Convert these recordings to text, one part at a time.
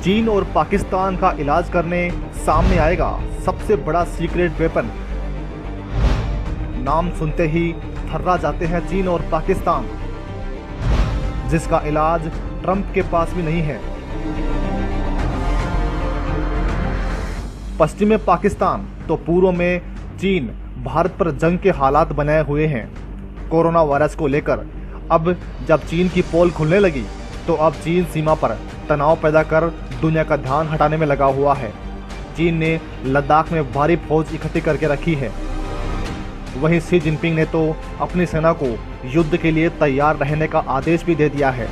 चीन और पाकिस्तान का इलाज करने सामने आएगा सबसे बड़ा सीक्रेट वेपन। नाम सुनते ही थर्रा जाते हैं चीन और पाकिस्तान, जिसका इलाज ट्रंप के पास भी नहीं है। पश्चिम में पाकिस्तान तो पूर्व में चीन भारत पर जंग के हालात बनाए हुए हैं। कोरोना वायरस को लेकर अब जब चीन की पोल खुलने लगी तो अब चीन सीमा पर तनाव पैदा कर दुनिया का ध्यान हटाने में लगा हुआ है। चीन ने लद्दाख में भारी फौज इकट्ठी करके रखी है। वहीं शी जिनपिंग ने तो अपनी सेना को युद्ध के लिए तैयार रहने का आदेश भी दे दिया है।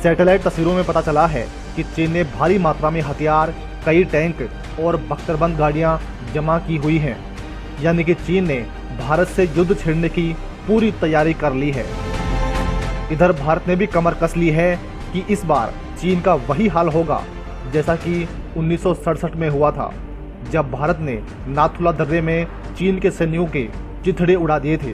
सैटेलाइट तस्वीरों में पता चला है कि चीन ने भारी मात्रा में हथियार, कई टैंक और बख्तरबंद गाड़ियां जमा की हुई हैं। यानी कि चीन ने भारत से युद्ध छेड़ने की पूरी तैयारी कर ली है। इधर भारत ने भी कमर कस ली है कि इस बार चीन का वही हाल होगा जैसा कि 1967 में हुआ था, जब भारत ने नाथुला दर्रे में चीन के सैनिकों के चिथड़े उड़ा दिए थे।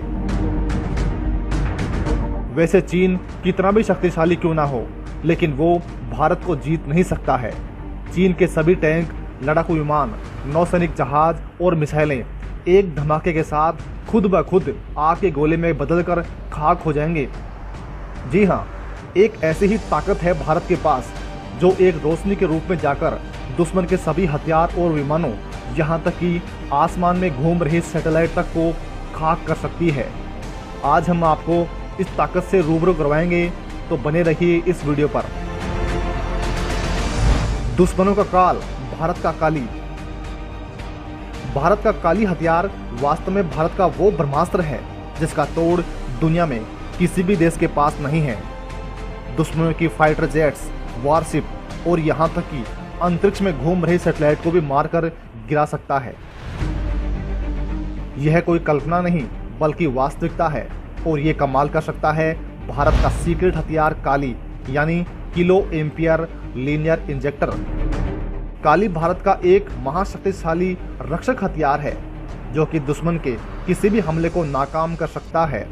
वैसे चीन कितना भी शक्तिशाली क्यों ना हो, लेकिन वो भारत को जीत नहीं सकता है। चीन के सभी टैंक, लड़ाकू विमान, नौसैनिक जहाज और मिसाइलें एक धमाके के साथ खुद ब खुद आग के गोले में बदलकर खाक हो जाएंगे। जी हाँ, एक ऐसी ही ताकत है भारत के पास जो एक रोशनी के रूप में जाकर दुश्मन के सभी हथियार और विमानों, यहाँ तक कि आसमान में घूम रही सैटेलाइट तक को खाक कर सकती है। आज हम आपको इस ताकत से रूबरू करवाएंगे, तो बने रहिए इस वीडियो पर। दुश्मनों का काल, भारत का काली। भारत का काली हथियार वास्तव में भारत का वो ब्रह्मास्त्र है जिसका तोड़ दुनिया में किसी भी देश के पास नहीं है। दुश्मनों की फाइटर जेट्स, वारशिप और यहाँ तक कि अंतरिक्ष में घूम रही सैटेलाइट को भी मारकर गिरा सकता है। यह कोई कल्पना नहीं बल्कि वास्तविकता है, और ये कमाल कर सकता है भारत का सीक्रेट हथियार काली, यानी किलो एम्पियर लीनियर इंजेक्टर। काली भारत का एक महाशक्तिशाली रक्षक हथियार है जो कि दुश्मन के किसी भी हमले को नाकाम कर सकता है।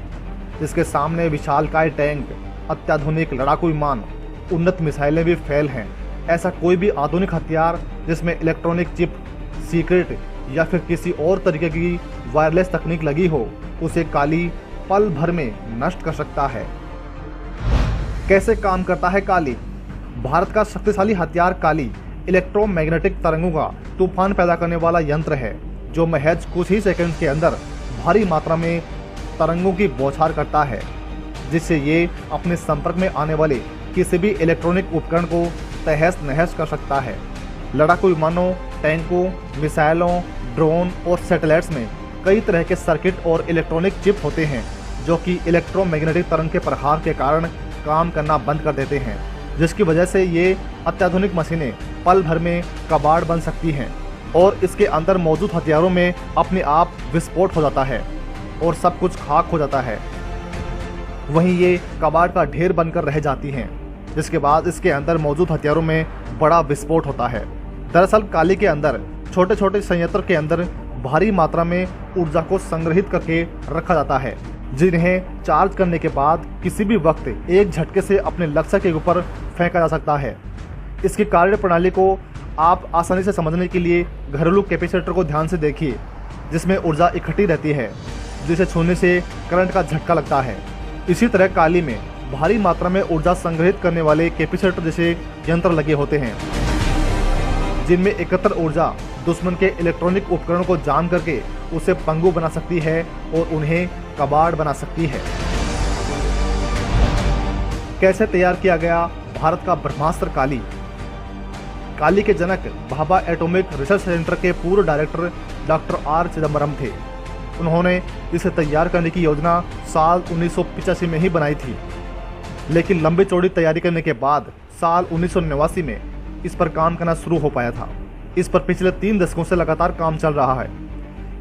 इसके सामने विशालकाय टैंक, अत्याधुनिक लड़ाकू विमान, उन्नत मिसाइलें भी फेल हैं। ऐसा कोई भी आधुनिक हथियार जिसमें इलेक्ट्रॉनिक चिप, सीक्रेट या फिर किसी और तरीके की वायरलेस तकनीक लगी हो, उसे काली पल भर में नष्ट कर सकता है। कैसे काम करता है काली? भारत का शक्तिशाली हथियार काली इलेक्ट्रोमैग्नेटिक तरंगों का तूफान पैदा करने वाला यंत्र है जो महज कुछ ही सेकंड के अंदर भारी मात्रा में तरंगों की बौछार करता है, जिससे ये अपने संपर्क में आने वाले किसी भी इलेक्ट्रॉनिक उपकरण को तहस नहस कर सकता है। लड़ाकू विमानों, टैंकों, मिसाइलों, ड्रोन और सैटेलाइट्स में कई तरह के सर्किट और इलेक्ट्रॉनिक चिप होते हैं जो कि इलेक्ट्रोमैग्नेटिक तरंग के प्रहार के कारण काम करना बंद कर देते हैं, जिसकी वजह से ये अत्याधुनिक मशीनें पल भर में कबाड़ बन सकती हैं और इसके अंदर मौजूद हथियारों में अपने आप विस्फोट हो जाता है और सब कुछ खाक हो जाता है। वहीं ये कबाड़ का ढेर बनकर रह जाती हैं, जिसके बाद इसके अंदर मौजूद हथियारों में बड़ा विस्फोट होता है। दरअसल काली के अंदर छोटे छोटे संयंत्र के अंदर भारी मात्रा में ऊर्जा को संग्रहित करके रखा जाता है, जिन्हें चार्ज करने के बाद किसी भी वक्त एक झटके से अपने लक्ष्य के ऊपर फेंका जा सकता है। इसकी कार्य प्रणाली को आप आसानी से समझने के लिए घरेलू कैपेसिटर को ध्यान से देखिए, जिसमें ऊर्जा इकट्ठी रहती है जिसे छूने से करंट का झटका लगता है। इसी तरह काली में भारी मात्रा में ऊर्जा संग्रहित करने वाले कैपेसिटर जैसे यंत्र लगे होते हैं, जिनमें एकत्र ऊर्जा दुश्मन के इलेक्ट्रॉनिक उपकरणों को जाम करके उसे पंगु बना सकती है और उन्हें कबाड़ बना सकती है। कैसे तैयार किया गया भारत का ब्रह्मास्त्र काली? काली के जनक भाभा एटॉमिक रिसर्च सेंटर के पूर्व डायरेक्टर डॉक्टर आर चिदम्बरम थे। उन्होंने इसे तैयार करने की योजना साल 1985 में ही बनाई थी, लेकिन लंबी चौड़ी तैयारी करने के बाद साल 1989 में इस पर काम करना शुरू हो पाया था। इस पर पिछले 3 दशकों से लगातार काम चल रहा है।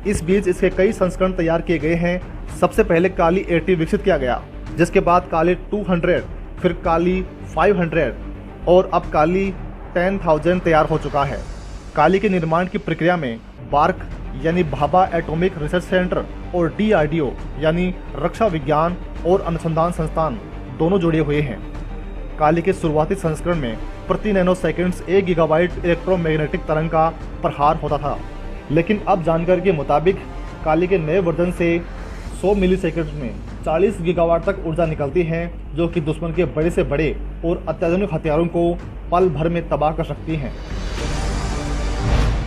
इस बीच इसके कई संस्करण तैयार किए गए हैं। सबसे पहले काली 80 विकसित किया गया, जिसके बाद काली 200, फिर काली 500 और अब काली 10,000 तैयार हो चुका है। काली के निर्माण की प्रक्रिया में बार्क यानी भाभा एटॉमिक रिसर्च सेंटर और DRDO यानी रक्षा विज्ञान और अनुसंधान संस्थान दोनों जुड़े हुए हैं। काली के शुरुआती संस्करण में प्रति नैनो सेकेंड्स 1 गीगाबाइट इलेक्ट्रोमैग्नेटिक तरंग का प्रहार होता था, लेकिन अब जानकारी के मुताबिक काली के नए वर्जन से 100 मिलीसेकंड में 40 गीगावाट तक ऊर्जा निकलती है, जो कि दुश्मन के बड़े से बड़े और अत्याधुनिक हथियारों को पल भर में तबाह कर सकती हैं।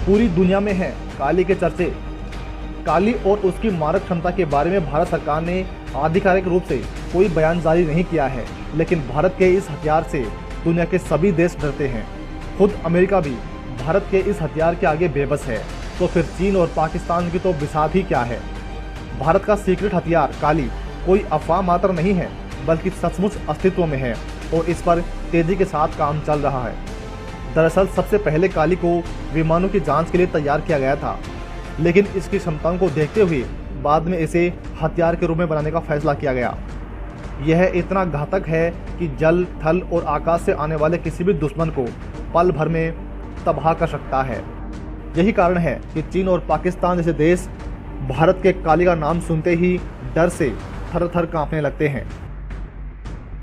पूरी दुनिया में है काली के चर्चे। काली और उसकी मारक क्षमता के बारे में भारत सरकार ने आधिकारिक रूप से कोई बयान जारी नहीं किया है, लेकिन भारत के इस हथियार से दुनिया के सभी देश डरते हैं। खुद अमेरिका भी भारत के इस हथियार के आगे बेबस है, तो फिर चीन और पाकिस्तान की तो बिसात ही क्या है। भारत का सीक्रेट हथियार काली कोई अफवाह मात्र नहीं है, बल्कि सचमुच अस्तित्व में है और इस पर तेजी के साथ काम चल रहा है। दरअसल सबसे पहले काली को विमानों की जांच के लिए तैयार किया गया था, लेकिन इसकी क्षमताओं को देखते हुए बाद में इसे हथियार के रूप में बनाने का फैसला किया गया। यह इतना घातक है कि जल, थल और आकाश से आने वाले किसी भी दुश्मन को पल भर में तबाह कर सकता है। यही कारण है कि चीन और पाकिस्तान जैसे देश भारत के काली का नाम सुनते ही डर से थर थर कांपने लगते हैं।